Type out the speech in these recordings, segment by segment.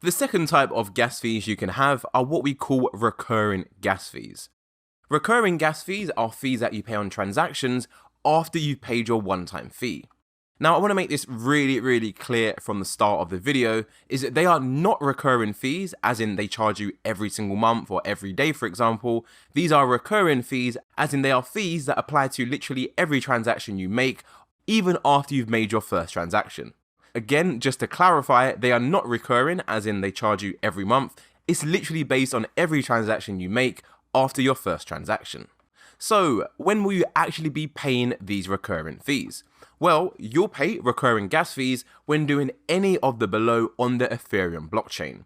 The second type of gas fees you can have are what we call recurring gas fees. Recurring gas fees are fees that you pay on transactions after you've paid your one-time fee. Now, I want to make this really clear from the start of the video, is that they are not recurring fees, as in they charge you every single month or every day, for example. These are recurring fees, as in they are fees that apply to literally every transaction you make, even after you've made your first transaction. Again, just to clarify, they are not recurring, as in they charge you every month. It's literally based on every transaction you make after your first transaction. So, when will you actually be paying these recurring fees? Well, you'll pay recurring gas fees when doing any of the below on the Ethereum blockchain.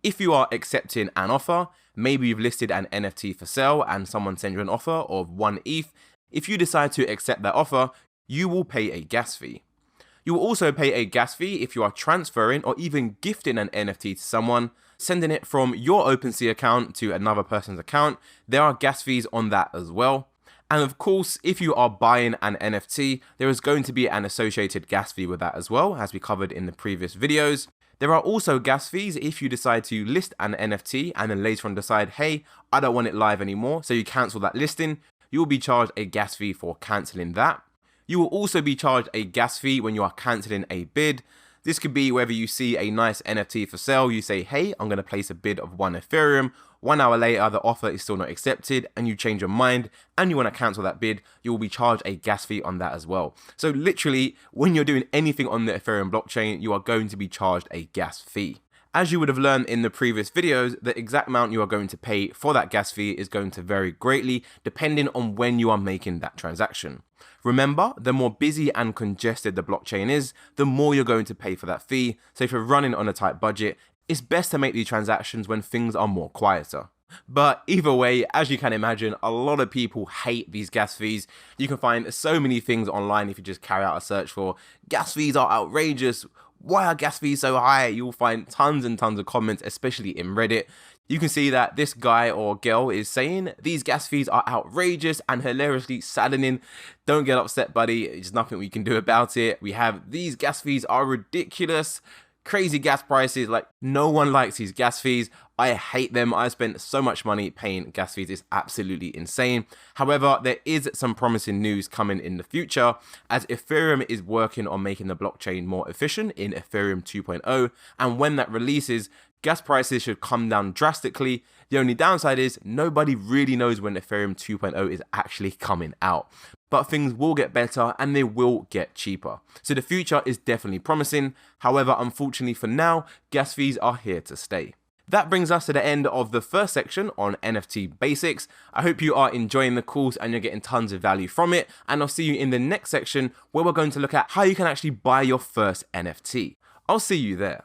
If you are accepting an offer, maybe you've listed an NFT for sale and someone sends you an offer of 1 ETH, if you decide to accept that offer, you will pay a gas fee. You will also pay a gas fee if you are transferring or even gifting an NFT to someone, sending it from your OpenSea account to another person's account. There are gas fees on that as well. And of course, if you are buying an NFT, there is going to be an associated gas fee with that as well, as we covered in the previous videos. There are also gas fees if you decide to list an NFT and then later on decide, hey, I don't want it live anymore, so you cancel that listing. You will be charged a gas fee for cancelling that. You will also be charged a gas fee when you are cancelling a bid. This could be whether you see a nice NFT for sale, you say, hey, I'm going to place a bid of 1 Ethereum. 1 hour later, the offer is still not accepted and you change your mind and you want to cancel that bid, you will be charged a gas fee on that as well. So literally, when you're doing anything on the Ethereum blockchain, you are going to be charged a gas fee. As you would have learned in the previous videos, the exact amount you are going to pay for that gas fee is going to vary greatly depending on when you are making that transaction. Remember, the more busy and congested the blockchain is, the more you're going to pay for that fee. So if you're running on a tight budget, it's best to make these transactions when things are more quieter. But either way, as you can imagine, a lot of people hate these gas fees. You can find so many things online if you just carry out a search for gas fees are outrageous. Why are gas fees so high? You'll find tons and tons of comments, especially in Reddit. You can see that this guy or girl is saying these gas fees are outrageous and hilariously saddening. Don't get upset, buddy. There's nothing we can do about it. We have these gas fees are ridiculous. Crazy gas prices, like no one likes these gas fees. I hate them. I spent so much money paying gas fees. It's absolutely insane. However, there is some promising news coming in the future as Ethereum is working on making the blockchain more efficient in Ethereum 2.0. And when that releases, gas prices should come down drastically. The only downside is nobody really knows when Ethereum 2.0 is actually coming out. But things will get better and they will get cheaper. So the future is definitely promising. However, unfortunately for now, gas fees are here to stay. That brings us to the end of the first section on NFT basics. I hope you are enjoying the course and you're getting tons of value from it. And I'll see you in the next section where we're going to look at how you can actually buy your first NFT. I'll see you there.